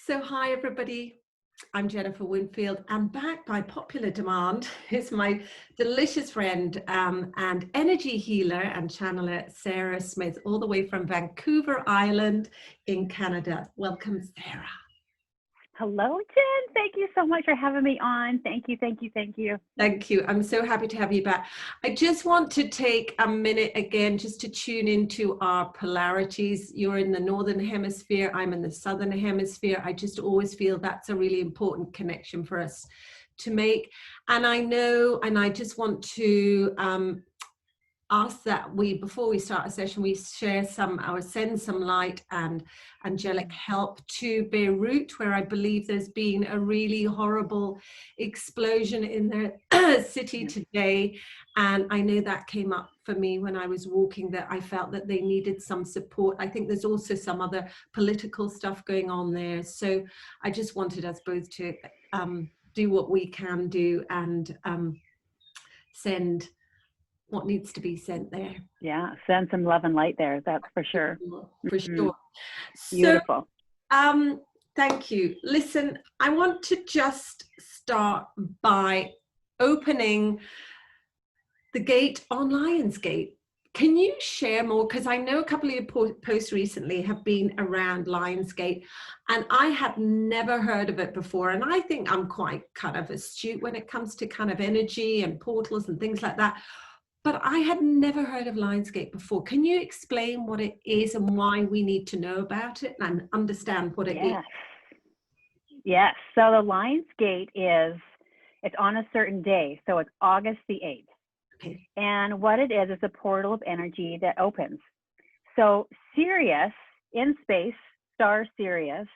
So, hi everybody. I'm Jennifer Winfield, and back by popular demand is my delicious friend and energy healer and channeler, Sarah Smith, all the way from Vancouver Island in Canada. Welcome, Sarah. Hello, Jen. Thank you so much for having me on. Thank you, thank you, thank you. Thank you. I'm so happy to have you back. I just want to take a minute again just to tune into our polarities. You're in the Northern Hemisphere, I'm in the Southern Hemisphere. I just always feel that's a really important connection for us to make. And I know, and I just want to ask that before we start a session, we share send some light and angelic help to Beirut, where I believe there's been a really horrible explosion in their city today. And I know that came up for me when I was walking, that I felt that they needed some support. I think there's also some other political stuff going on there. So I just wanted us both to do what we can do and send what needs to be sent there. Yeah, send some love and light there. That's for sure. For sure. Beautiful. So, thank you. Listen, I want to just start by opening the gate on Lionsgate. Can you share more? Because I know a couple of your posts recently have been around Lionsgate, and I had never heard of it before. And I think I'm quite kind of astute when it comes to kind of energy and portals and things like that. But I had never heard of Lionsgate before. Can you explain what it is and why we need to know about it and understand what it is? Yes. So the Lionsgate it's on a certain day. So it's August the 8th. Okay. And what it is a portal of energy that opens. So Sirius in space, star Sirius,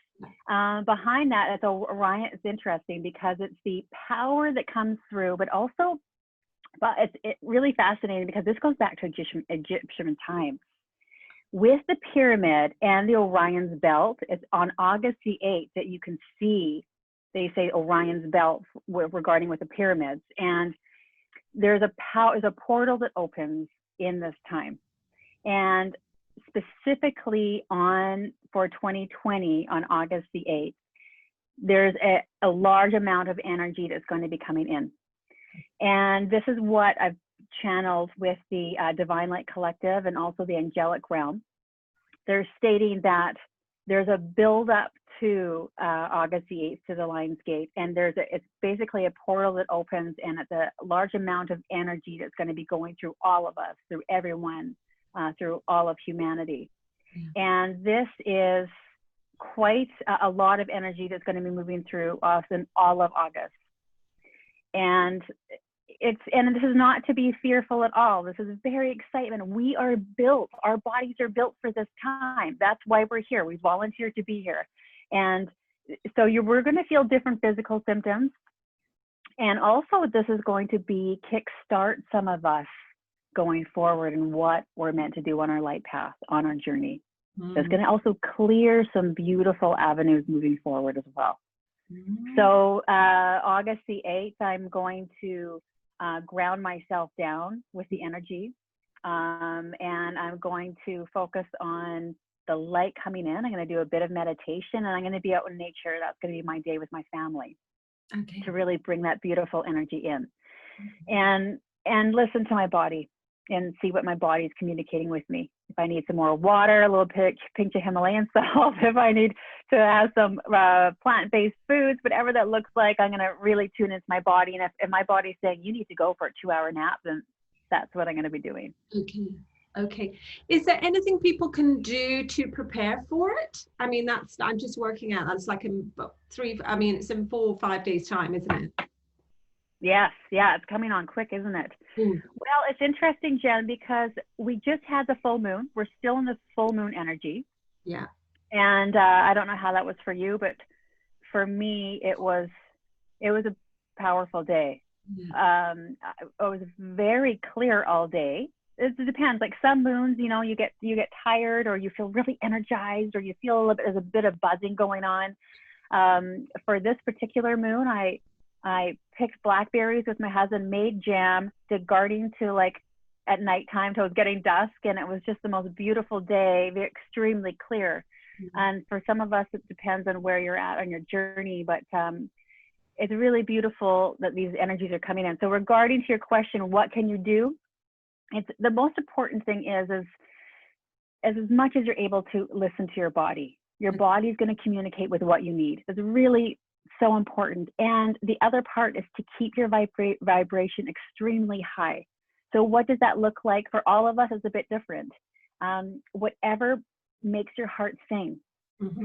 behind that, it's Orion. It's interesting because it's the power that comes through, but also it's really fascinating because this goes back to Egyptian times. With the pyramid and the Orion's belt, it's on August the 8th that you can see, they say Orion's belt regarding with the pyramids. And there's a portal that opens in this time. And specifically for 2020, on August the 8th, there's a large amount of energy that's going to be coming in. And this is what I've channeled with the Divine Light Collective and also the Angelic Realm. They're stating that there's a build up to August the 8th to the Lionsgate, and it's basically a portal that opens, and it's a large amount of energy that's going to be going through all of us, through everyone, through all of humanity. And this is quite a lot of energy that's going to be moving through us in all of August. And this is not to be fearful at all. This is very excitement. We are built, our bodies are built for this time. That's why we're here. We volunteered to be here. And so we're going to feel different physical symptoms. And also this is going to kickstart some of us going forward in what we're meant to do on our light path, on our journey. It's going to also clear some beautiful avenues moving forward as well. So August the 8th, I'm going to ground myself down with the energy, and I'm going to focus on the light coming in. I'm going to do a bit of meditation, and I'm going to be out in nature. That's going to be my day with my family, to really bring that beautiful energy in, and listen to my body and see what my body is communicating with me. If I need some more water, a little pinch of Himalayan salt, if I need to have some plant-based foods, whatever that looks like, I'm going to really tune into my body. And if my body's saying you need to go for a 2-hour nap, then that's what I'm going to be doing. Okay. Is there anything people can do to prepare for it? I mean, I'm just working out. That's like it's in 4 or 5 days time, isn't it? Yes. Yeah. It's coming on quick, isn't it? Well, it's interesting, Jen, because we just had the full moon. We're still in the full moon energy. Yeah. And I don't know how that was for you, but for me, it was a powerful day. It was very clear all day. It depends. Like some moons, you get tired, or you feel really energized, or you feel there's a bit of buzzing going on. For this particular moon, I picked blackberries with my husband, made jam, did gardening till at nighttime till it was getting dusk, and it was just the most beautiful day, extremely clear. And for some of us, it depends on where you're at on your journey, but it's really beautiful that these energies are coming in. So regarding to your question, what can you do? It's the most important thing is as much as you're able to listen to your body. Your body is going to communicate with what you need. It's really so important. And the other part is to keep your vibration extremely high. So what does that look like? For all of us, it's a bit different. Whatever makes your heart sing.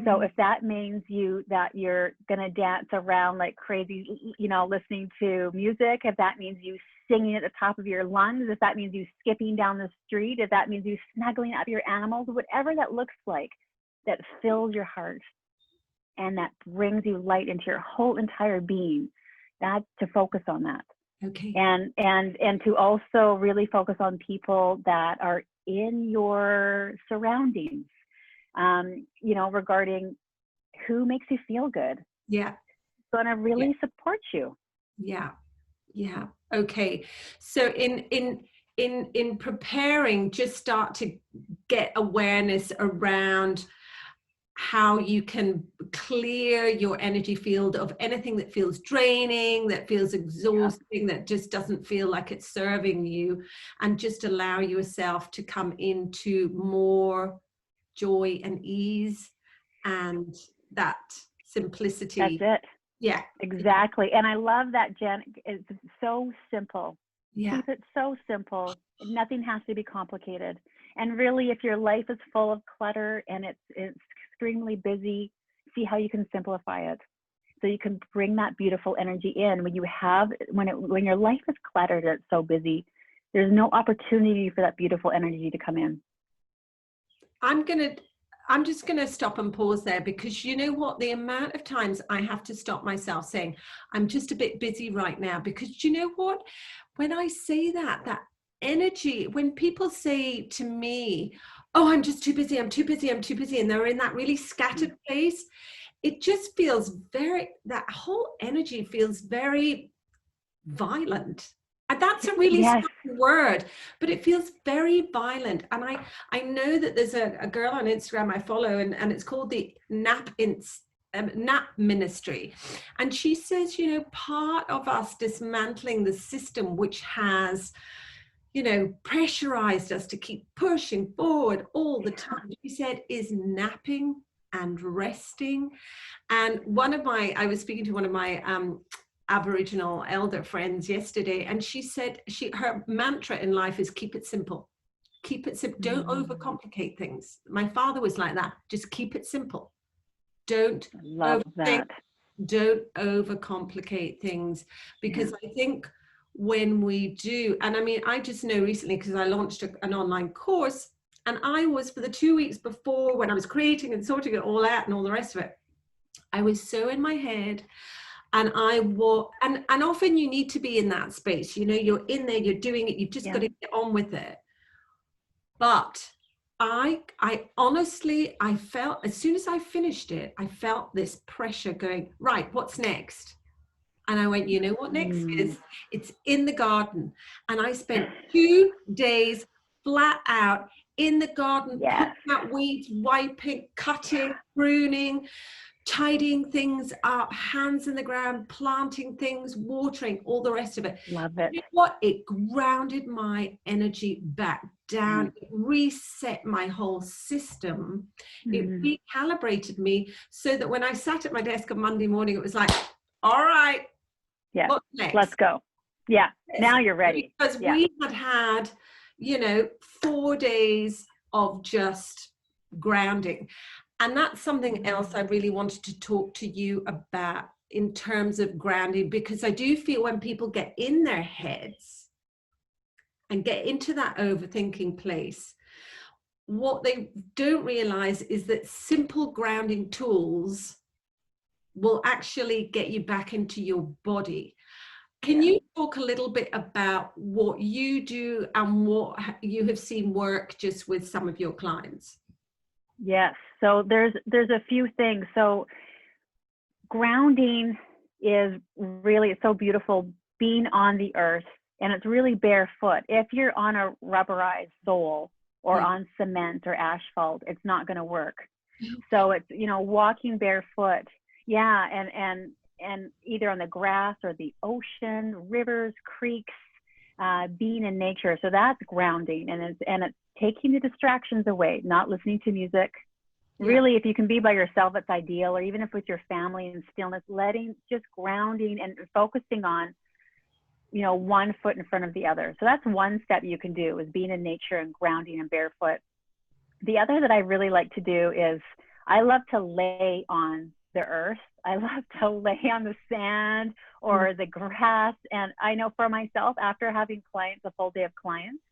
So if that means that you're going to dance around like crazy, listening to music, if that means you singing at the top of your lungs, if that means you skipping down the street, if that means you snuggling up your animals, whatever that looks like, that fills your heart and that brings you light into your whole entire being, that's to focus on that. Okay. And to also really focus on people that are in your surroundings, regarding who makes you feel good. Yeah. Going to really support you. Yeah. Yeah. Okay. So in preparing, just start to get awareness around how you can clear your energy field of anything that feels draining, that feels exhausting, that just doesn't feel like it's serving you, and just allow yourself to come into more joy and ease and that simplicity. That's it. Yeah, exactly. And I love that, Jen. It's so simple. Yeah. Keep it so simple. Nothing has to be complicated. And really, if your life is full of clutter and it's extremely busy, see how you can simplify it. So you can bring that beautiful energy in. When your life is cluttered, it's so busy, there's no opportunity for that beautiful energy to come in. I'm just going to stop and pause there, because you know what, the amount of times I have to stop myself saying, I'm just a bit busy right now, because you know what, when I say that energy, when people say to me, oh, I'm just too busy, I'm too busy, I'm too busy, and they're in that really scattered place, it just feels that whole energy feels very violent. And that's a really strong word, but it feels very violent. And I know that there's a girl on Instagram I follow, and it's called the Nap Ministry. And she says, part of us dismantling the system which has, pressurized us to keep pushing forward all the time, she said, is napping and resting. And I was speaking to one of my Aboriginal elder friends yesterday, and she said her mantra in life is keep it simple. Keep it simple. Don't overcomplicate things. My father was like that. Just keep it simple. Don't overcomplicate things, because I think when we do, and I mean, I just know recently, because I launched an online course, and I was, for the 2 weeks before, when I was creating and sorting it all out and all the rest of it, I was so in my head. And and often you need to be in that space, you're in there, you're doing it, you've just got to get on with it. But I honestly, I felt, as soon as I finished it, I felt this pressure going, right, what's next? And I went, you know what next is? It's in the garden. And I spent 2 days flat out in the garden, putting out weeds, wiping, cutting, pruning, tidying things up, hands in the ground, planting things, watering, all the rest of it. Love it. You know what? It grounded my energy back down. It reset my whole system. It recalibrated me, so that when I sat at my desk on Monday morning, it was like, all right, what's next? Let's go. Yeah, now you're ready. Because we had 4 days of just grounding. And that's something else I really wanted to talk to you about in terms of grounding, because I do feel when people get in their heads and get into that overthinking place, what they don't realize is that simple grounding tools will actually get you back into your body. Can you talk a little bit about what you do and what you have seen work just with some of your clients? Yes. So there's a few things. So grounding is really, it's so beautiful, being on the earth, and it's really barefoot. If you're on a rubberized sole or on cement or asphalt, it's not going to work. So it's, you know, walking barefoot. Yeah. And either on the grass or the ocean, rivers, creeks, being in nature. So that's grounding, and it's taking the distractions away, not listening to music. Yeah. Really, if you can be by yourself, it's ideal, or even if with your family in stillness, just grounding and focusing on, you know, one foot in front of the other. So that's one step you can do, is being in nature and grounding and barefoot. The other that I really like to do is I love to lay on the earth. I love to lay on the sand or the grass. And I know for myself, after having clients, a full day of clients,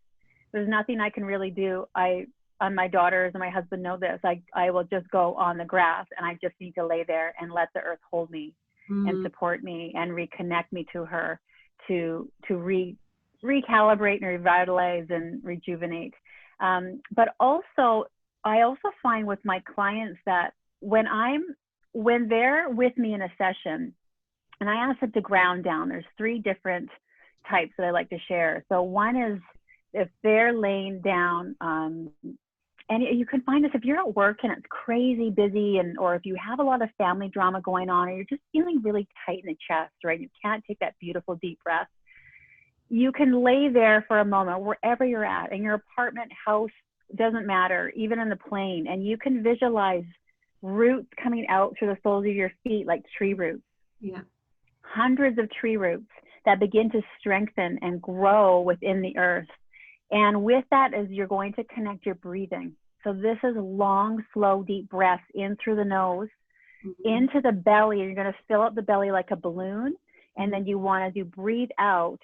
there's nothing I can really do. And my daughters and my husband know this. I will just go on the grass, and I just need to lay there and let the earth hold me and support me and reconnect me to her, to recalibrate and revitalize and rejuvenate. But also, I also find with my clients that when they're with me in a session, and I ask them to ground down, there's 3 different types that I like to share. So one is if they're laying down, and you can find this if you're at work and it's crazy busy, or if you have a lot of family drama going on, or you're just feeling really tight in the chest, right? You can't take that beautiful deep breath. You can lay there for a moment, wherever you're at, in your apartment, house, doesn't matter, even in the plane, and you can visualize roots coming out through the soles of your feet, like tree roots. Yeah. Hundreds of tree roots that begin to strengthen and grow within the earth. And with that is you're going to connect your breathing. So this is long, slow, deep breaths in through the nose, into the belly. You're going to fill up the belly like a balloon. And then you want to breathe out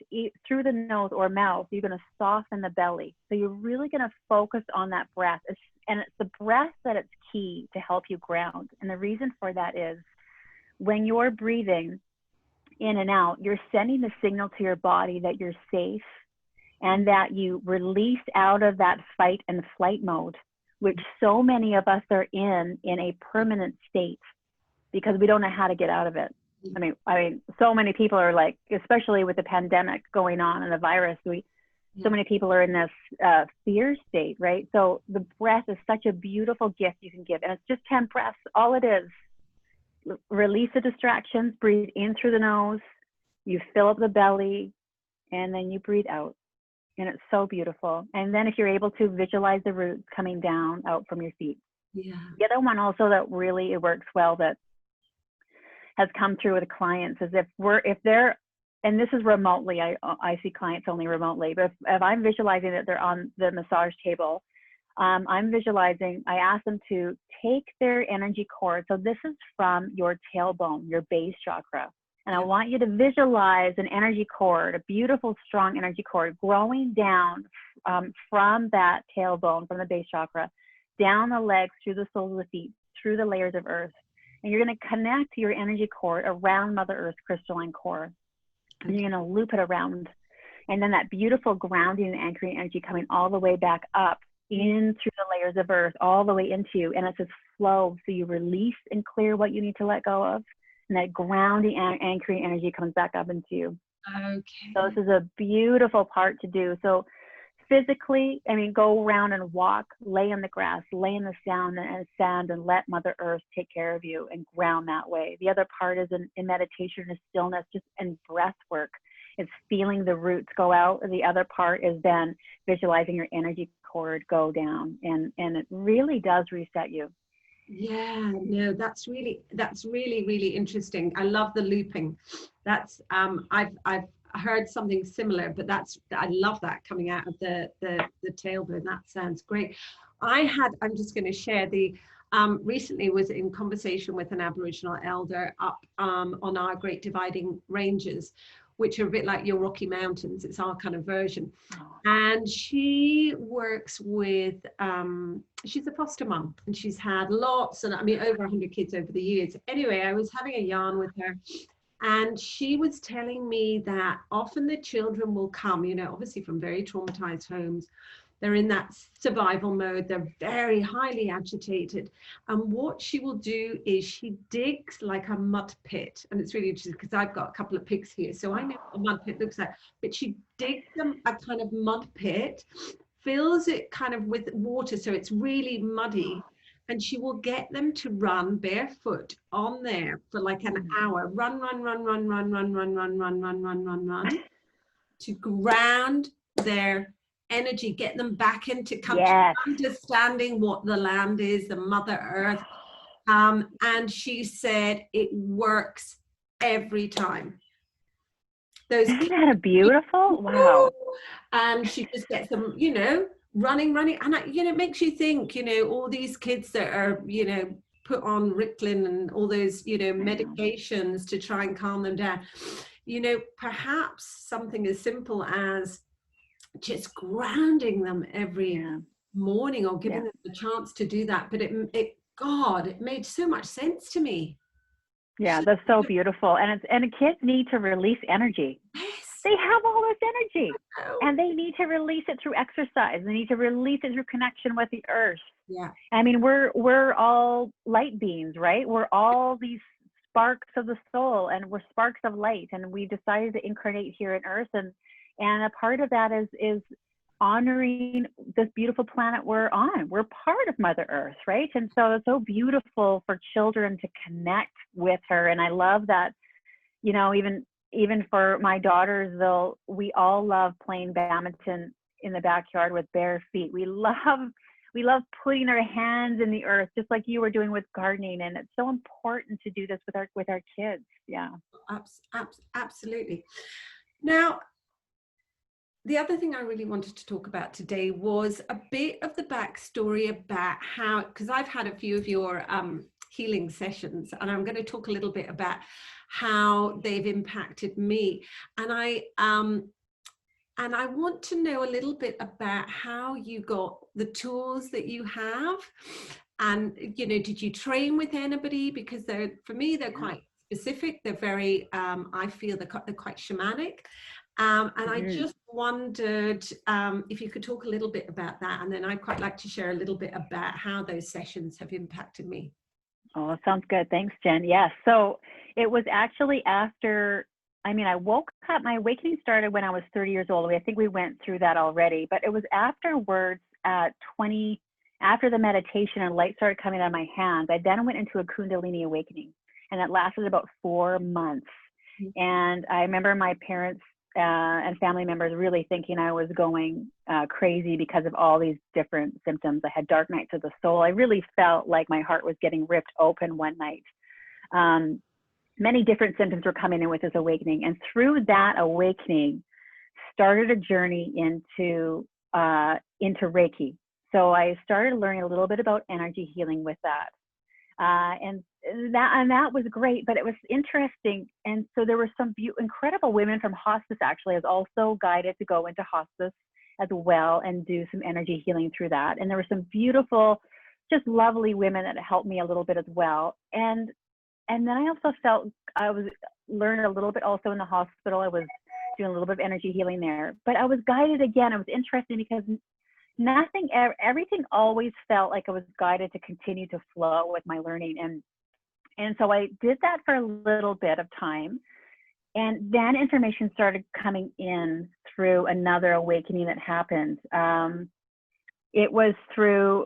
through the nose or mouth. You're going to soften the belly. So you're really going to focus on that breath. And it's the breath that it's key to help you ground. And the reason for that is when you're breathing in and out, you're sending the signal to your body that you're safe and that you release out of that fight and flight mode, which so many of us are in a permanent state because we don't know how to get out of it. I mean, so many people are like, especially with the pandemic going on and the virus, so many people are in this fear state, right? So the breath is such a beautiful gift you can give. And it's just 10 breaths. All it is, release the distractions, breathe in through the nose, you fill up the belly, and then you breathe out. And it's so beautiful. And then if you're able to visualize the roots coming down out from your feet. Yeah. The other one also that really it works well, that has come through with clients, is if they're, and this is remotely, I see clients only remotely, but if I'm visualizing that they're on the massage table, I'm visualizing, I ask them to take their energy cord. So this is from your tailbone, your base chakra. And I want you to visualize an energy cord, a beautiful, strong energy cord growing down from that tailbone, from the base chakra, down the legs, through the soles of the feet, through the layers of earth. And you're going to connect your energy cord around Mother Earth's crystalline core. And you're going to loop it around. And then that beautiful grounding and anchoring energy coming all the way back up in through the layers of earth, all the way into you. And it's a flow. So you release and clear what you need to let go of. And that grounding and anchoring energy comes back up into you. Okay. So this is a beautiful part to do. So physically, I mean, go around and walk, lay in the grass, lay in the sand, and let Mother Earth take care of you and ground that way. The other part is in meditation and stillness, just in breath work. It's feeling the roots go out. The other part is then visualizing your energy cord go down, and it really does reset you. Yeah, no, that's really, really interesting. I love the looping. That's I've heard something similar, but I love that coming out of the tailbone. That sounds great. I'm just going to share recently was in conversation with an Aboriginal elder up on our Great Dividing Ranges, which are a bit like your Rocky Mountains. It's our kind of version. And she works with, she's a foster mom, and she's had lots, and I mean, over 100 kids over the years. Anyway, I was having a yarn with her, and she was telling me that often the children will come, you know, obviously from very traumatized homes. They're in that survival mode. They're very highly agitated. And what she will do is she digs like a mud pit. And it's really interesting because I've got a couple of pigs here, so I know what a mud pit looks like. But she digs them a kind of mud pit, fills it kind of with water, so it's really muddy. and she will get them to run barefoot on there for like an hour. Run, run, run, run, run, run, run, run, run, run, run, run, run, to ground their energy, get them back into Yes. understanding what the land is, the Mother Earth. And she said it works every time. Those Isn't kids, that a beautiful? Wow. and she just gets them, running, and it makes you think, all these kids that are, put on Ritalin and all those, medications to try and calm them down. Perhaps something as simple as just grounding them every morning, or giving them the chance to do that. But it made so much sense to me. Yeah, that's so beautiful. And kids need to release energy. Yes. They have all this energy, and they need to release it through exercise. They need to release it through connection with the earth. Yeah. I mean, we're all light beings, right? We're all these sparks of the soul, and we're sparks of light, and we decided to incarnate here on earth, and a part of that is honoring this beautiful planet we're on. We're part of Mother Earth, right? And so it's so beautiful for children to connect with her. And I love that, even for my daughters, we all love playing badminton in the backyard with bare feet. We love putting our hands in the earth, just like you were doing with gardening. And it's so important to do this with our kids. Yeah. Absolutely. Now, the other thing I really wanted to talk about today was a bit of the backstory about how, because I've had a few of your healing sessions, and I'm going to talk a little bit about how they've impacted me. And I want to know a little bit about how you got the tools that you have. And, did you train with anybody? Because for me, they're quite specific. They're very, I feel they're quite shamanic. And I just wondered if you could talk a little bit about that. And then I'd quite like to share a little bit about how those sessions have impacted me. Oh, that sounds good. Thanks, Jen. Yes. So it was actually after, I woke up, my awakening started when I was 30 years old. I think we went through that already, but it was afterwards at 20, after the meditation and light started coming out of my hands, I then went into a Kundalini awakening, and it lasted about 4 months. And I remember my parents and family members really thinking I was going crazy because of all these different symptoms. I had dark nights of the soul. I really felt like my heart was getting ripped open one night. Many different symptoms were coming in with this awakening. And through that awakening started a journey into Reiki. So I started learning a little bit about energy healing with that. And that was great, but it was interesting. And so there were some incredible women from hospice. Actually, I was also guided to go into hospice as well and do some energy healing through that. And there were some beautiful, just lovely women that helped me a little bit as well. And then I also felt I was learning a little bit also in the hospital. I was doing a little bit of energy healing there, but I was guided again. It was interesting because everything always felt like I was guided to continue to flow with my learning. And so I did that for a little bit of time. And then information started coming in through another awakening that happened. It was through,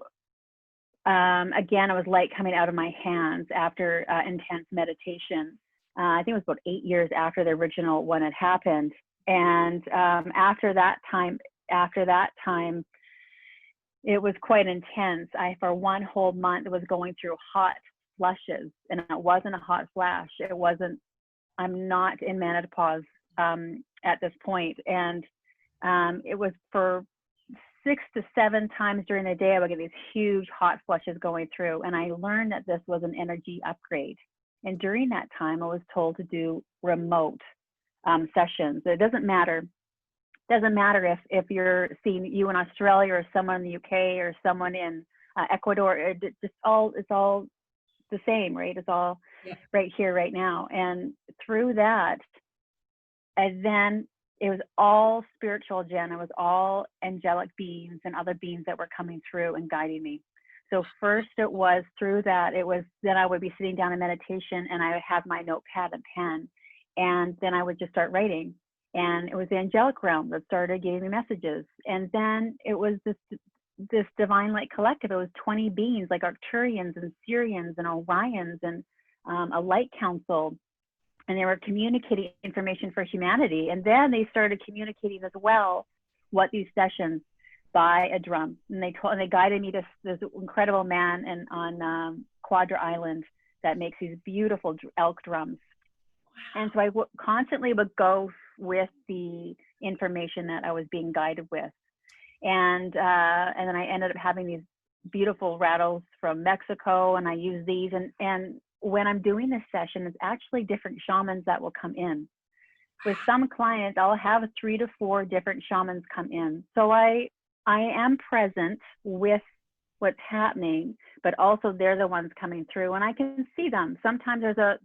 again, it was light coming out of my hands after intense meditation. I think it was about 8 years after the original one had happened. And after that time, it was quite intense. For 1 whole month, was going through hot flushes, and it wasn't a hot flash. I'm not in menopause at this point. And it was for 6 to 7 times during the day, I would get these huge hot flushes going through. And I learned that this was an energy upgrade. And during that time, I was told to do remote sessions. It doesn't matter. Doesn't matter if you're seeing you in Australia or someone in the UK or someone in Ecuador. It's all the same, right? It's all right here, right now. And through that, and then it was all spiritual, Jen. It was all angelic beings and other beings that were coming through and guiding me. So first it was through that, then I would be sitting down in meditation, and I would have my notepad and pen, and then I would just start writing. And it was the angelic realm that started giving me messages. And then it was this Divine Light Collective. It was 20 beings like Arcturians and Sirians and Orions and a light council, and they were communicating information for humanity. And then they started communicating as well what these sessions by a drum. And they guided me to this incredible man on Quadra Island that makes these beautiful elk drums. And so I constantly would go with the information that I was being guided with. And then I ended up having these beautiful rattles from Mexico, and I use these. And when I'm doing this session, it's actually different shamans that will come in. With some clients, I'll have 3 to 4 different shamans come in. So I am present with what's happening, but also they're the ones coming through, and I can see them. Sometimes there's a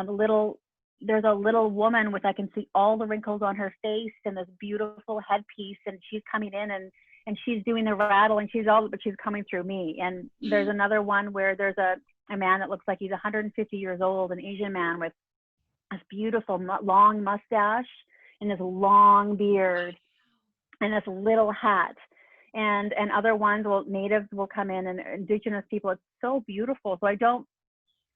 little woman with, I can see all the wrinkles on her face and this beautiful headpiece, and she's coming in and she's doing the rattle, and but she's coming through me. And there's another one where there's a man that looks like he's 150 years old, an Asian man with this beautiful long mustache and this long beard and this little hat. And other ones, natives will come in, and indigenous people. It's so beautiful. So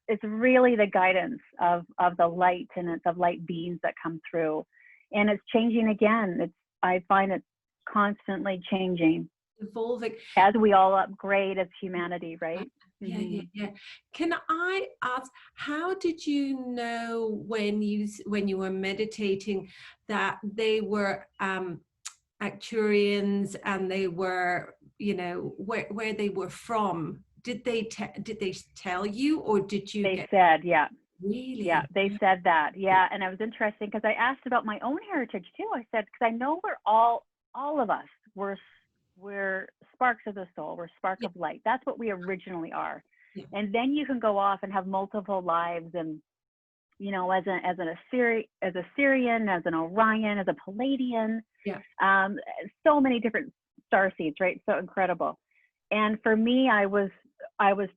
it's really the guidance of the light, and it's of light beings that come through. And it's changing again. I find it's constantly changing. Evolving. As we all upgrade as humanity, right? Yeah. Can I ask, how did you know when you were meditating that they were Arcturians, and they were, where they were from? Did they tell you, or did you? They said, yeah. Really? Yeah, they said that. Yeah, and it was interesting because I asked about my own heritage too. I said, because I know we're all of us, we're sparks of the soul, we're spark of light. That's what we originally are. Yeah. And then you can go off and have multiple lives, and as an Assyrian, as an Orion, as a Palladian. Yeah. So many different star seeds, right? So incredible. And for me, I was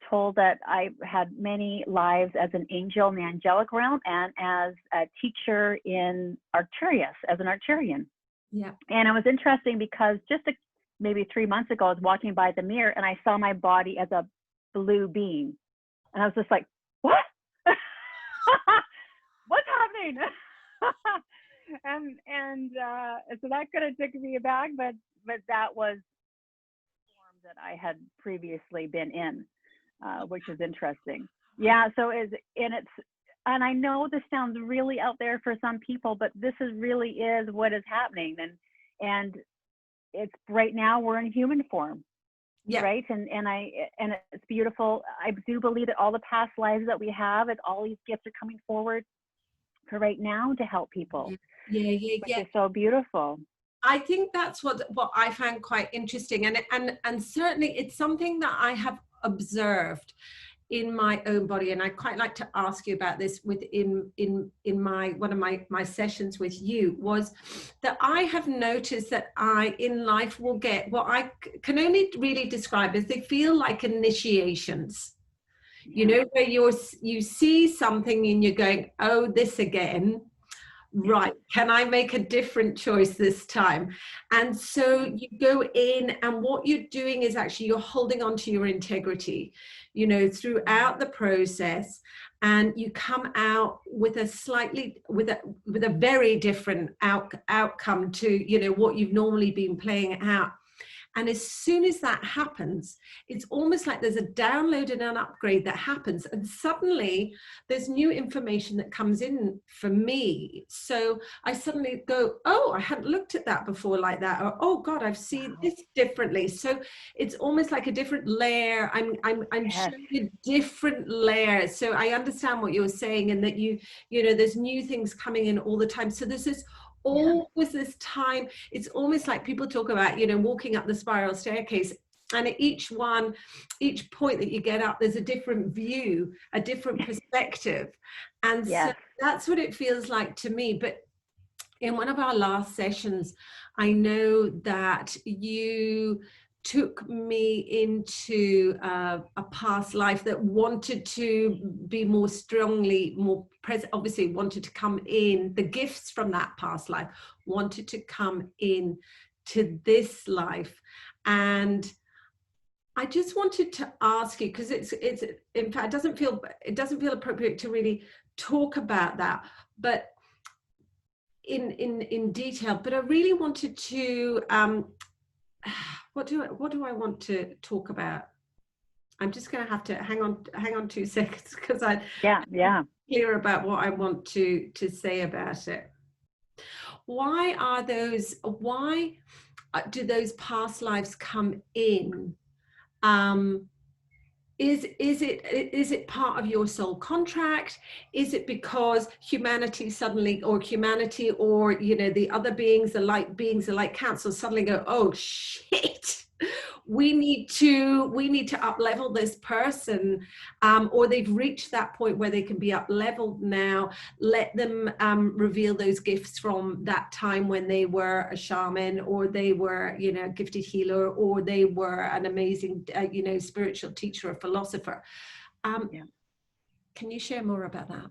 told that I had many lives as an angel in the angelic realm, and as a teacher in Arcturus, as an Arcturian. Yeah. And it was interesting because just maybe 3 months ago, I was walking by the mirror and I saw my body as a blue being. And I was just like, what? What's happening? and so that could have taken me aback, but that was the form that I had previously been in, which is interesting. Yeah, so and I know this sounds really out there for some people, but this really is what is happening. And it's right now we're in human form. Yeah. Right. And it's beautiful. I do believe that all the past lives that we have, and all these gifts are coming forward for right now to help people. Yeah. Which is so beautiful. I think that's what I found quite interesting. And certainly it's something that I have observed in my own body, and I quite like to ask you about this within my one of my sessions with you, was that I have noticed that I in life will get what I can only really describe as they feel like initiations. Where you see something and you're going, oh, this again. Right, can I make a different choice this time? And so you go in, and what you're doing is actually you're holding on to your integrity, throughout the process, and you come out with a very different outcome to what you've normally been playing out. And as soon as that happens, it's almost like there's a download and an upgrade that happens. And suddenly there's new information that comes in for me. So I suddenly go, oh, I hadn't looked at that before like that. Or, oh God, I've seen this differently. So it's almost like a different layer. I'm showing a different layer. So I understand what you're saying, and that there's new things coming in all the time. So there's this always this time. It's almost like people talk about walking up the spiral staircase, and at each point that you get up, there's a different view, a different perspective. And so that's what it feels like to me. But in one of our last sessions, I know that you took me into a past life that wanted to be more strongly, more present, obviously wanted to come in, the gifts from that past life wanted to come in to this life. And I just wanted to ask you, because it's in fact it doesn't feel appropriate to really talk about that, but in detail. But I really wanted to what do I want to talk about? I'm just going to have to hang on 2 seconds, because I'm clear about what I want to say about it. Why do those past lives come in? Is it part of your soul contract? Is it because humanity or the other beings, the light council suddenly go, oh shit, we need to up level this person, or they've reached that point where they can be up leveled now. Let them reveal those gifts from that time when they were a shaman, or they were a gifted healer, or they were an amazing spiritual teacher or philosopher. Can you share more about that?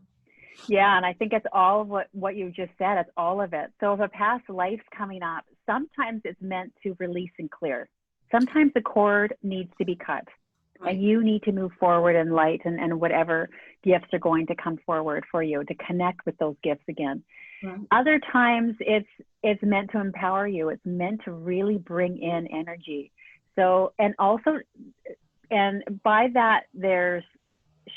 Yeah, and I think it's all of what you just said. It's all of it. So if a past life's coming up, sometimes it's meant to release and clear. Sometimes the cord needs to be cut, right, and you need to move forward in light and whatever gifts are going to come forward for you to connect with those gifts again. Right. Other times it's meant to empower you. It's meant to really bring in energy. So, and by that, there's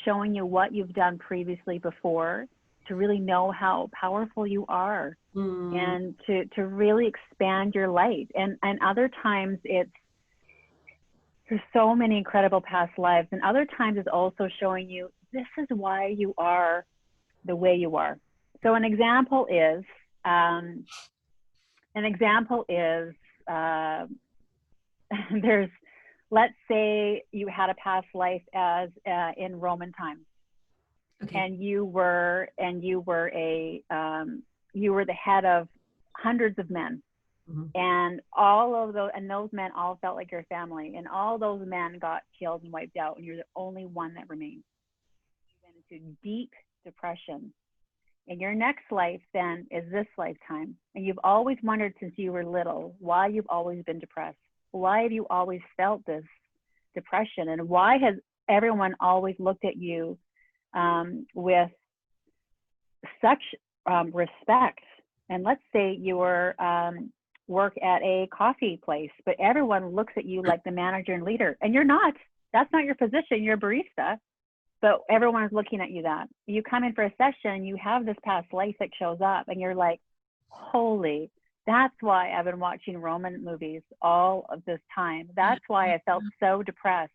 showing you what you've done previously before to really know how powerful you are, and to really expand your light. And other times there's so many incredible past lives, and other times it's also showing you this is why you are the way you are. So an example is let's say you had a past life as in Roman times, okay, and you were the head of hundreds of men. And those men all felt like your family, and all those men got killed and wiped out, and you're the only one that remained. You went into deep depression. And your next life then is this lifetime. And you've always wondered since you were little why you've always been depressed. Why have you always felt this depression? And why has everyone always looked at you with such respect? And let's say you're work at a coffee place, but everyone looks at you like the manager and leader, and you're not. That's not your position. You're a barista, but everyone is looking at you that. You come in for a session, you have this past life that shows up, and you're like, holy, that's why I've been watching Roman movies all of this time. That's why I felt so depressed.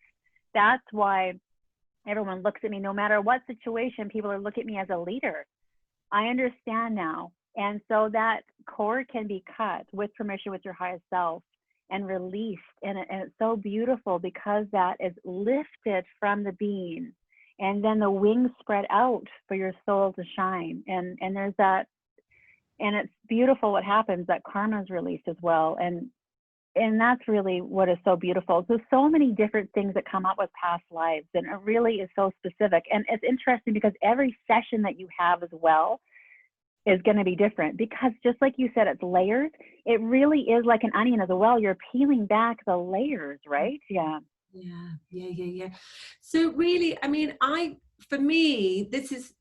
That's why everyone looks at me, no matter what situation, people are looking at me as a leader. I understand now. And so that cord can be cut with permission with your highest self and released. And it's so beautiful because that is lifted from the being. And then the wings spread out for your soul to shine. And there's that, and it's beautiful what happens, that karma is released as well. And that's really what is so beautiful. So many different things that come up with past lives, and it really is so specific. And it's interesting because every session that you have as well is going to be different, because just like you said, it's layers. It really is like an onion as well. You're peeling back the layers, right? Yeah. So really, I mean, for me, this is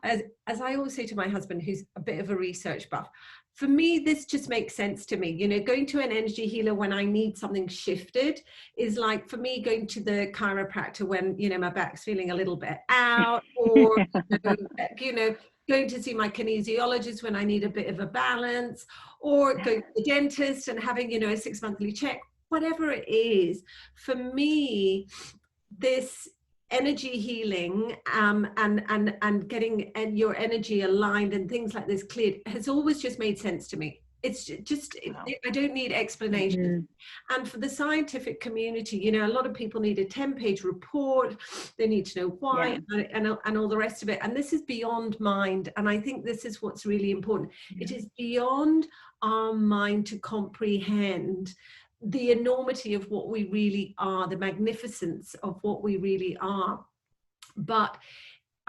as I always say to my husband, who's a bit of a research buff, for me, this just makes sense to me. Going to an energy healer when I need something shifted is like, for me, going to the chiropractor when, my back's feeling a little bit out, or, going to see my kinesiologist when I need a bit of a balance, or going to the dentist and having, a 6-monthly check, whatever it is. For me, this energy healing and getting your energy aligned and things like this cleared has always just made sense to me. It's just, I don't need explanation. And for the scientific community, a lot of people need a 10-page report. They need to know why, and all the rest of it. And this is beyond mind. And I think this is what's really important. It is beyond our mind to comprehend the enormity of what we really are, the magnificence of what we really are. But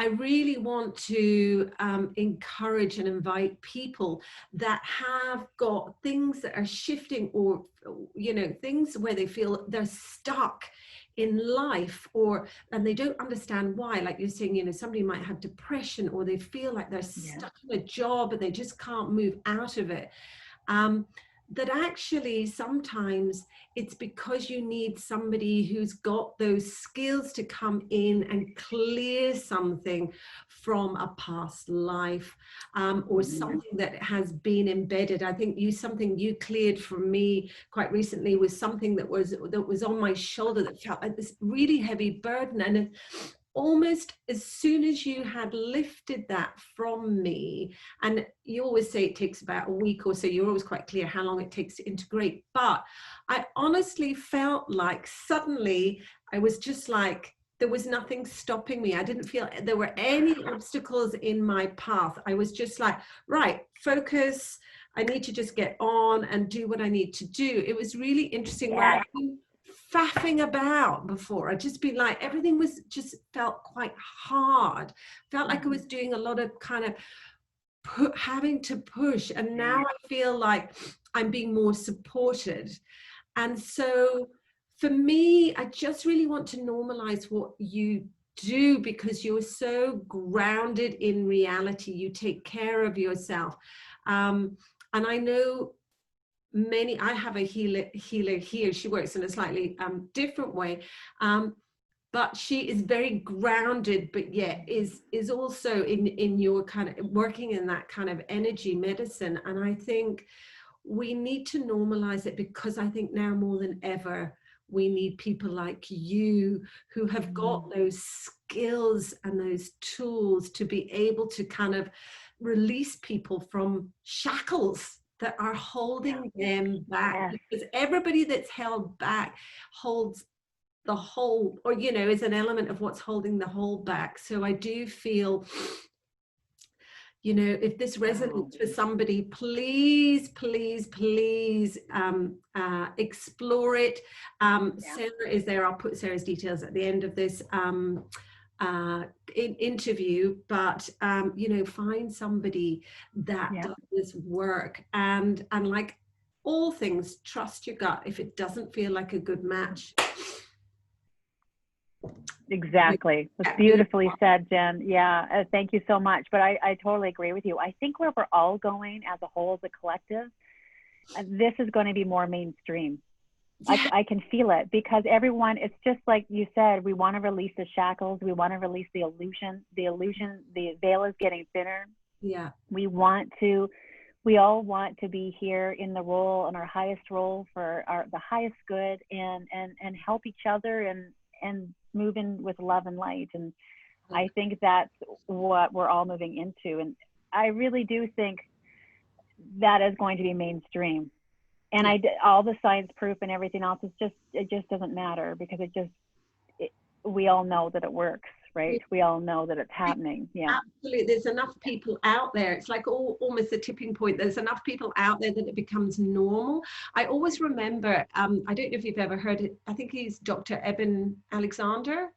I really want to encourage and invite people that have got things that are shifting, or, you know, things where they feel they're stuck in life, or and they don't understand why. Like you're saying, you know, somebody might have depression, or they feel like they're stuck in a job and they just can't move out of it. That actually sometimes it's because you need somebody who's got those skills to come in and clear something from a past life, or something that has been embedded. I think something you cleared for me quite recently was something that was on my shoulder that felt like this really heavy burden, and almost as soon as you had lifted that from me, and you always say it takes about a week or so, you're always quite clear how long it takes to integrate, but I honestly felt like suddenly I was just like, there was nothing stopping me. I didn't feel there were any obstacles in my path. I was just like, right, focus. I need to just get on and do what I need to do. It was really interesting. Where I've been faffing about before, I'd just been like, everything was just felt quite hard. Felt like I was doing a lot of kind of having to push, and now I feel like I'm being more supported. And so for me, I just really want to normalize what you do, because you're so grounded in reality. You take care of yourself. And I know I have a healer here. She works in a slightly different way. But she is very grounded, but yet is also in your kind of working in that kind of energy medicine. And I think we need to normalize it, because I think now more than ever, we need people like you who have got those skills and those tools to be able to kind of release people from shackles that are holding them back. Because everybody that's held back holds the whole, or, you know, is an element of what's holding the whole back. So I do feel, you know, if this resonates for somebody, please, please, please explore it. Sarah is there. I'll put Sarah's details at the end of this interview, but you know, find somebody that does this work, and like all things, trust your gut. If it doesn't feel like a good match. Exactly. That's beautifully said, Jen. Yeah, thank you so much. But I totally agree with you. I think where we're all going as a whole, as a collective, this is going to be more mainstream. I can feel it, because everyone, it's just like you said, we want to release the shackles. We want to release the illusion. The veil is getting thinner. Yeah. We all want to be here in the role, in our highest role for the highest good, and help each other and move in with love and light. And I think that's what we're all moving into. And I really do think that is going to be mainstream. And all the science proof and everything else it just doesn't matter, because we all know that it works, right? We all know that it's happening. Yeah, absolutely. There's enough people out there. It's like almost a tipping point. There's enough people out there that it becomes normal. I always remember, I don't know if you've ever heard it, I think he's Dr. Eben Alexander.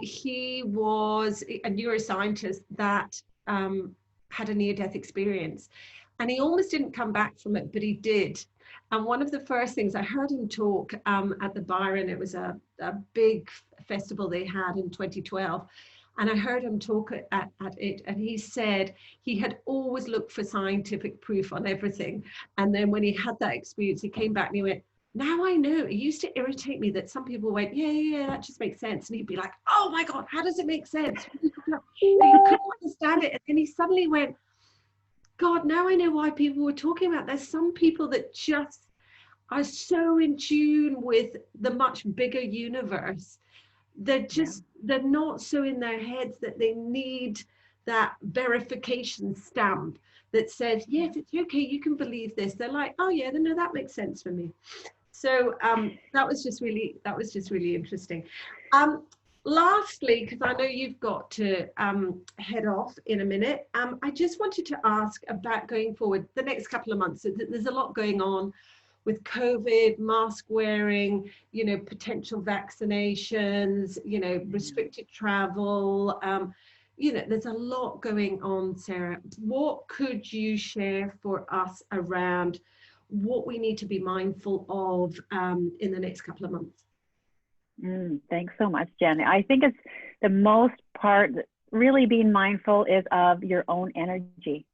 He was a neuroscientist that had a near-death experience, and he almost didn't come back from it, but he did. And one of the first things I heard him talk at the Byron, it was a big festival they had in 2012. And I heard him talk at it, and he said he had always looked for scientific proof on everything. And then when he had that experience, he came back and he went, now I know. It used to irritate me that some people went, yeah, that just makes sense. And he'd be like, oh my God, how does it make sense? You couldn't understand it. And then he suddenly went, God, now I know why people were talking about. There's some people that just are so in tune with the much bigger universe. They're not so in their heads that they need that verification stamp that says, yes, it's okay, you can believe this. They're like, oh yeah, no, that makes sense for me. So that was just really interesting. Lastly, because I know you've got to head off in a minute, I just wanted to ask about going forward the next couple of months. There's a lot going on. with COVID, mask wearing, potential vaccinations, restricted travel. There's a lot going on, Sarah. What could you share for us around what we need to be mindful of in the next couple of months? Thanks so much, Jen. I think it's the most part, really being mindful is of your own energy.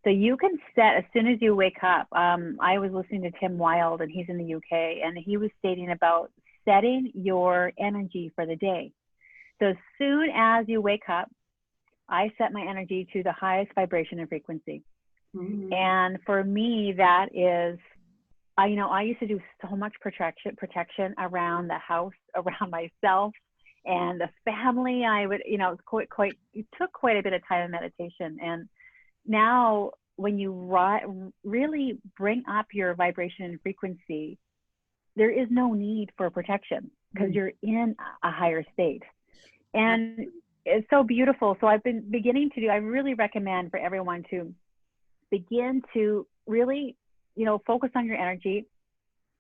So you can set as soon as you wake up. I was listening to Tim Wilde, and he's in the UK, and he was stating about setting your energy for the day. So as soon as you wake up, I set my energy to the highest vibration and frequency. And for me, that is, I used to do so much protection around the house, around myself and the family. I would, it took quite a bit of time and meditation. And now when you really bring up your vibration and frequency, there is no need for protection because you're in a higher state. And it's so beautiful. So I've been beginning to I really recommend for everyone to begin to really, focus on your energy.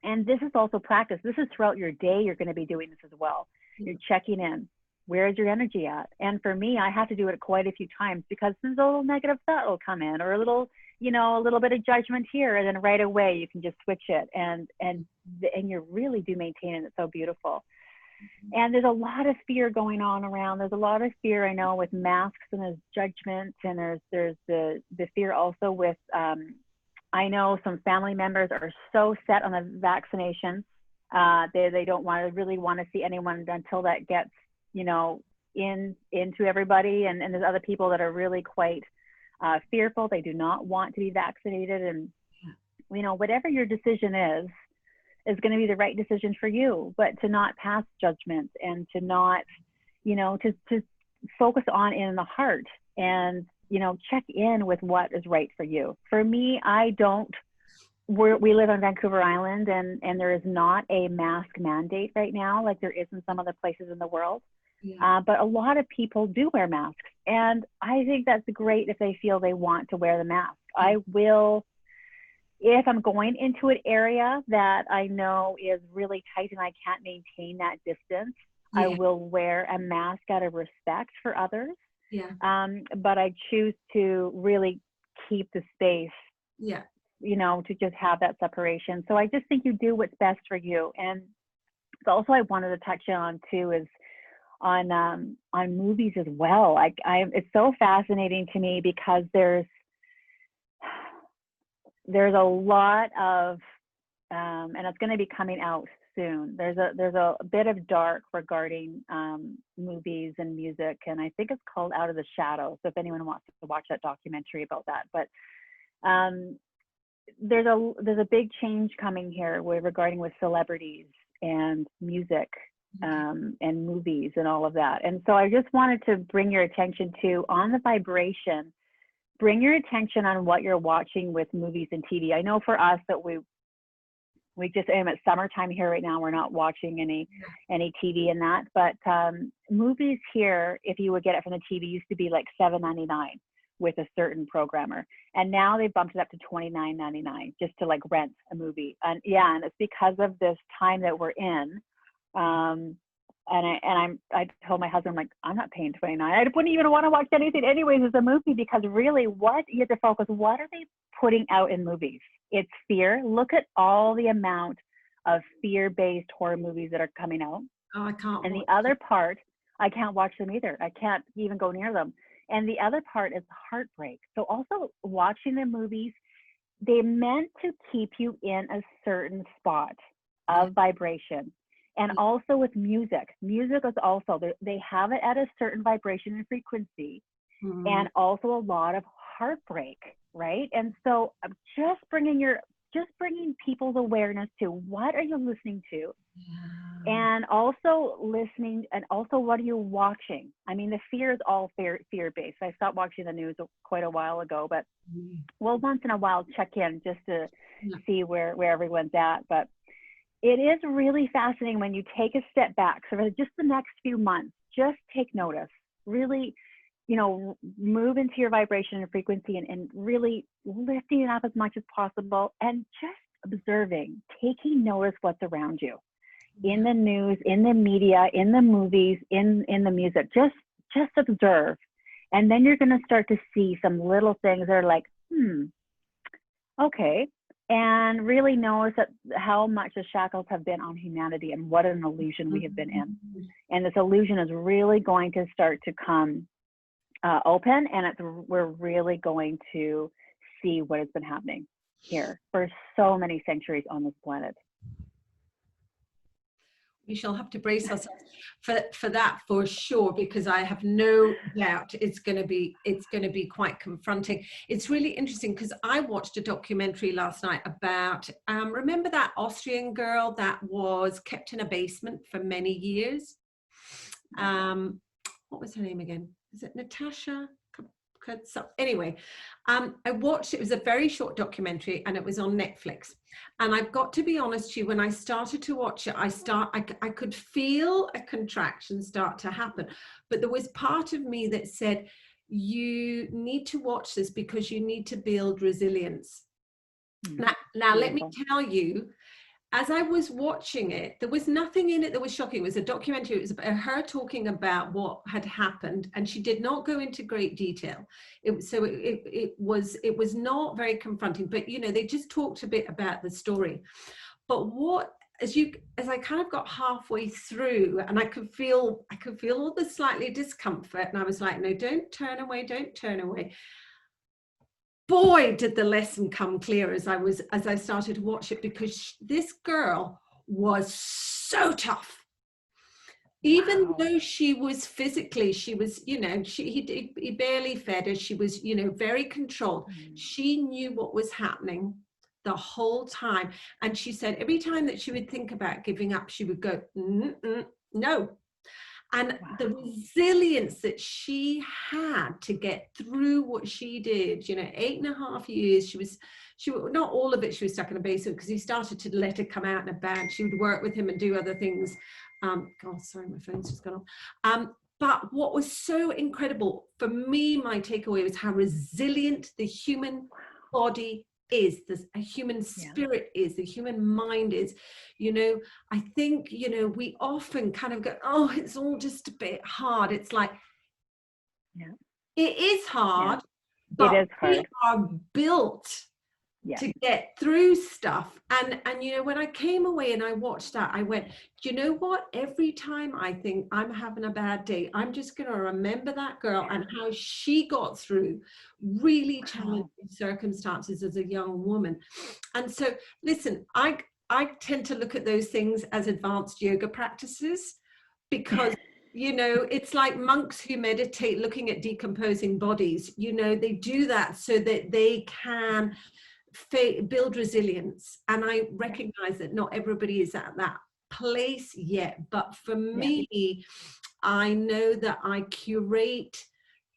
And this is also practice. This is throughout your day. You're going to be doing this as well. You're checking in. Where is your energy at? And for me, I have to do it quite a few times because there's a little negative thought will come in, or a little bit of judgment here, and then right away you can just switch it, and you really do maintain it. It's so beautiful. And there's a lot of fear going on around. There's a lot of fear, I know, with masks, and there's judgment, and there's the fear also with, I know some family members are so set on the vaccinations. They don't really want to see anyone until that gets, into everybody. And there's other people that are really quite fearful. They do not want to be vaccinated. And, whatever your decision is going to be the right decision for you, but to not pass judgment, and to not, to focus on in the heart, and, check in with what is right for you. For me, we live on Vancouver Island, and there is not a mask mandate right now, like there is in some other places in the world. But a lot of people do wear masks. And I think that's great if they feel they want to wear the mask. I will, if I'm going into an area that I know is really tight and I can't maintain that distance, I will wear a mask out of respect for others. But I choose to really keep the space, to just have that separation. So I just think you do what's best for you. And also I wanted to touch on too is on movies as well. It's so fascinating to me because there's a lot of, and it's going to be coming out soon. There's a bit of dark regarding movies and music, and I think it's called Out of the Shadows. So if anyone wants to watch that documentary about that, but there's a big change coming here regarding with celebrities and music and movies and all of that. And so I just wanted to bring your attention to on the vibration. Bring your attention on what you're watching with movies and TV. I know for us that we just am at summertime here right now. We're not watching any TV and that, but movies here, if you would get it from the TV, used to be like $7.99 with a certain programmer, and now they've bumped it up to $29.99 just to like rent a movie. And and it's because of this time that we're in. I told my husband, like, I'm not paying $29. I wouldn't even want to watch anything anyways as a movie, because really what you have to focus, what are they putting out in movies? It's fear. Look at all the amount of fear-based horror movies that are coming out. Oh, I can't. And the other part, I can't watch them either. I can't even go near them. And the other part is heartbreak. So also watching the movies, they're meant to keep you in a certain spot of vibration. And also with music is also, they have it at a certain vibration and frequency, and also a lot of heartbreak, right? And so just bringing people's awareness to what are you listening to, and also listening, and also what are you watching? I mean, the fear is all fear-based. I stopped watching the news quite a while ago, but well, once in a while, check in just to see where everyone's at. But it is really fascinating when you take a step back. So for just the next few months, just take notice, really, move into your vibration and frequency, and really lifting it up as much as possible, and just observing, taking notice what's around you, in the news, in the media, in the movies, in the music. Just observe. And then you're going to start to see some little things that are like, okay. And really notice that how much the shackles have been on humanity and what an illusion we have been in. And this illusion is really going to start to come open, and we're really going to see what has been happening here for so many centuries on this planet. We shall have to brace ourselves for that for sure, because I have no doubt it's going to be quite confronting. It's really interesting because I watched a documentary last night about remember that Austrian girl that was kept in a basement for many years? What was her name again? Is it Natasha? So anyway, I watched, it was a very short documentary and it was on Netflix. And I've got to be honest with you, when I started to watch it, I could feel a contraction start to happen. But there was part of me that said, you need to watch this because you need to build resilience. Now let me tell you, as I was watching it, there was nothing in it that was shocking. It was a documentary. It was about her talking about what had happened, and she did not go into great detail. It was not very confronting, but you know, they just talked a bit about the story. But as I kind of got halfway through, and I could feel all the slightly discomfort, and I was like, no, don't turn away, don't turn away. Boy, did the lesson come clear as I started to watch it, because this girl was so tough. Even though she was physically, she was, you know, he barely fed her. She was, you know, very controlled. She knew what was happening the whole time. And she said every time that she would think about giving up, she would go, no. And the resilience that she had to get through what she did, you know, 8.5 years, she was not all of it, she was stuck in a basement, because he started to let her come out and about. She would work with him and do other things. God, sorry, my phone's just gone off. But what was so incredible for me, my takeaway was how resilient the human body is, a human spirit is, the human mind is. You know, I think, you know, we often kind of go, oh, it's all just a bit hard. It's like, it is hard, but it is hard. we are built to get through stuff. And you know, when I came away and I watched that, I went, you know what, every time I think I'm having a bad day, I'm just going to remember that girl and how she got through really challenging circumstances as a young woman. And so listen, I tend to look at those things as advanced yoga practices, because you know, it's like monks who meditate looking at decomposing bodies. You know, they do that so that they can build resilience. And I recognize that not everybody is at that place yet, but for me, I know that I curate.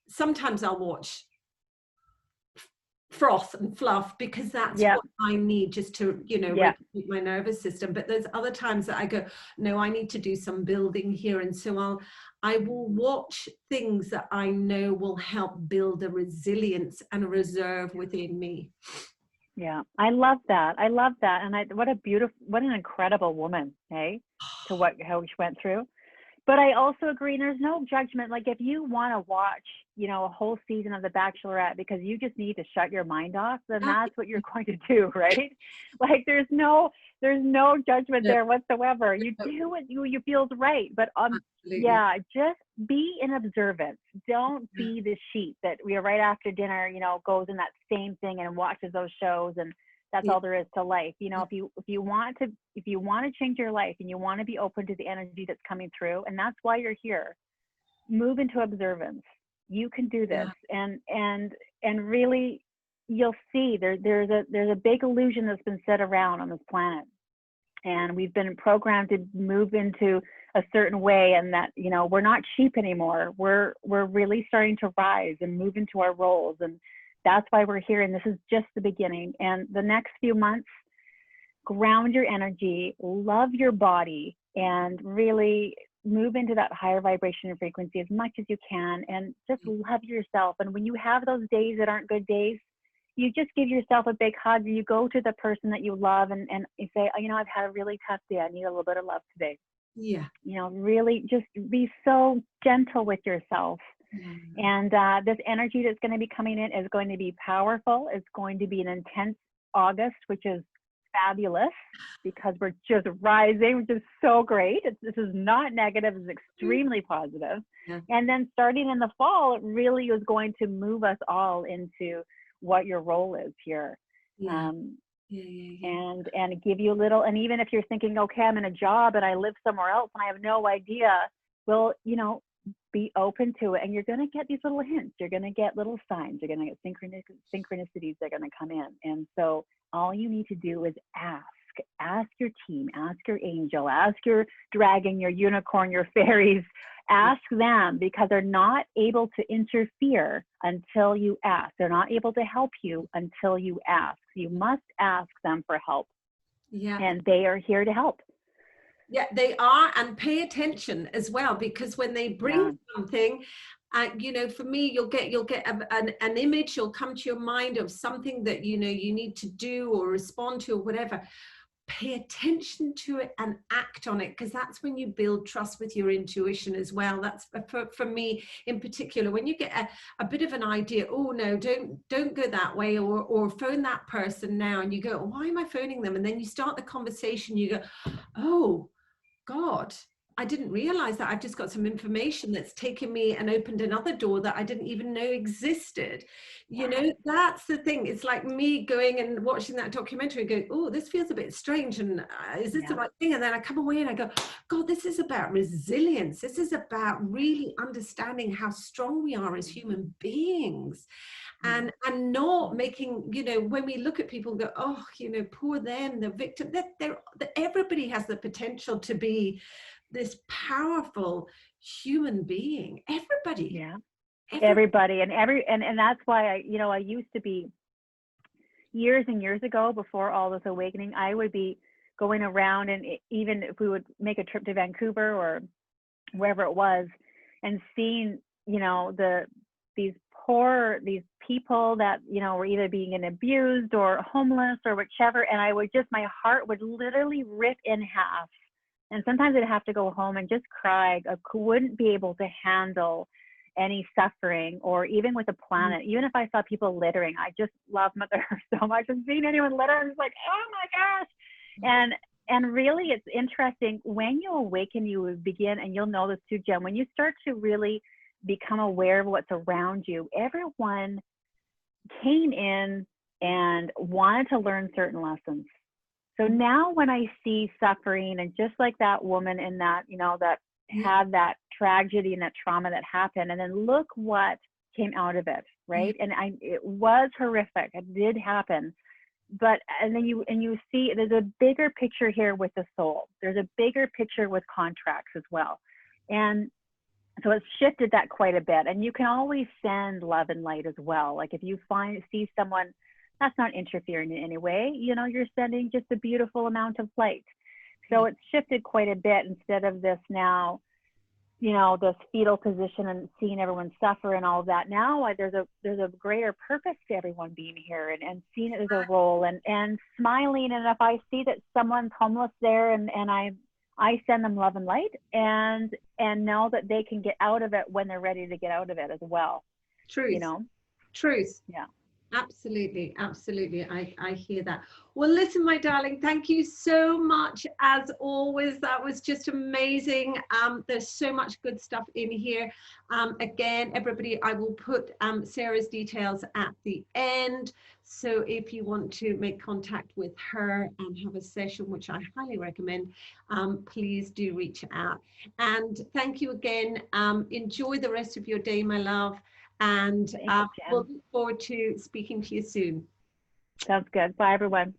Sometimes I'll watch froth and fluff because that's what I need just to, you know, regulate my nervous system. But there's other times that I go, no, I need to do some building here. And so I will watch things that I know will help build a resilience and a reserve within me. Yeah, I love that. And what an incredible woman, hey, to how she went through. But I also agree, and there's no judgment. Like, if you want to watch, you know, a whole season of The Bachelorette because you just need to shut your mind off, then that's what you're going to do, right? Like, there's no judgment there whatsoever. You do what you feels right. But just be in observance. Don't be the sheep that we are right after dinner, you know, goes in that same thing and watches those shows, and that's all there is to life. You know, if you want to change your life and you want to be open to the energy that's coming through, and that's why you're here, move into observance. You can do this, and really, you'll see there's a big illusion that's been set around on this planet, and we've been programmed to move into a certain way, and that, you know, we're not sheep anymore. We're really starting to rise and move into our roles, and that's why we're here. And this is just the beginning. And the next few months, ground your energy, love your body, and really move into that higher vibration and frequency as much as you can, and just love yourself. And when you have those days that aren't good days, you just give yourself a big hug. You go to the person that you love and you say, you know, I've had a really tough day. I need a little bit of love today. Yeah. You know, really just be so gentle with yourself. And this energy that's going to be coming in is going to be powerful. It's going to be an intense August, which is fabulous because we're just rising, which is so great. This is not negative, it's extremely positive. Yeah. And then starting in the fall, it really is going to move us all into what your role is here. Yeah. And give you a little, and even if you're thinking, okay, I'm in a job and I live somewhere else and I have no idea, well, you know, be open to it, and you're going to get these little hints. You're going to get little signs. You're going to get synchronicities that are going to come in. And so all you need to do is ask your team, ask your angel, ask your dragon, your unicorn, your fairies, ask them, because they're not able to interfere until you ask. They're not able to help you until you ask. You must ask them for help. Yeah. And they are here to help. Yeah, they are, and pay attention as well, because when they bring something, you know, for me, you'll get an image, you'll come to your mind of something that, you know, you need to do or respond to or whatever. Pay attention to it and act on it, because that's when you build trust with your intuition as well. That's for me in particular, when you get a bit of an idea, oh no, don't go that way, or phone that person now, and you go, why am I phoning them? And then you start the conversation, you go, oh God, I didn't realize that I've just got some information that's taken me and opened another door that I didn't even know existed. You know, that's the thing. It's like me going and watching that documentary and going, oh, this feels a bit strange. And is this the right thing? And then I come away and I go, God, this is about resilience. This is about really understanding how strong we are as human beings. And not making, you know, when we look at people and go, oh, you know, poor them, the victim, that everybody has the potential to be this powerful human being. Everybody. Yeah. Everybody. And that's why I used to be, years and years ago, before all this awakening, I would be going around, and even if we would make a trip to Vancouver or wherever it was, and seeing, you know, these people that, you know, were either being abused or homeless or whichever, and my heart would literally rip in half. And sometimes I'd have to go home and just cry. I wouldn't be able to handle any suffering, or even with the planet. Even if I saw people littering, I just love Mother Earth so much, and seeing anyone litter, I'm just like, oh my gosh. And really, it's interesting when you awaken, you begin, and you'll know this too, Jen, when you start to really become aware of what's around you, everyone came in and wanted to learn certain lessons. So now when I see suffering, and just like that woman in that, you know, that had that tragedy and that trauma that happened, and then look what came out of it, right? And it was horrific. It did happen. But, and then you see there's a bigger picture here with the soul. There's a bigger picture with contracts as well. And so it's shifted that quite a bit. And you can always send love and light as well. Like if you see someone that's not interfering in any way, you know, you're sending just a beautiful amount of light. So it's shifted quite a bit, instead of this now, you know, this fetal position and seeing everyone suffer and all of that. Now there's a greater purpose to everyone being here, and seeing it as a role, and smiling. And if I see that someone's homeless there, and I send them love and light, and know that they can get out of it when they're ready to get out of it as well. Truth. You know? Truth. Yeah. Absolutely. Absolutely. I hear that. Well, listen, my darling, thank you so much. As always, that was just amazing. There's so much good stuff in here. Again, everybody, I will put Sarah's details at the end. So if you want to make contact with her and have a session, which I highly recommend, please do reach out. And thank you again. Enjoy the rest of your day, my love. And we'll look forward to speaking to you soon. Sounds good. Bye, everyone.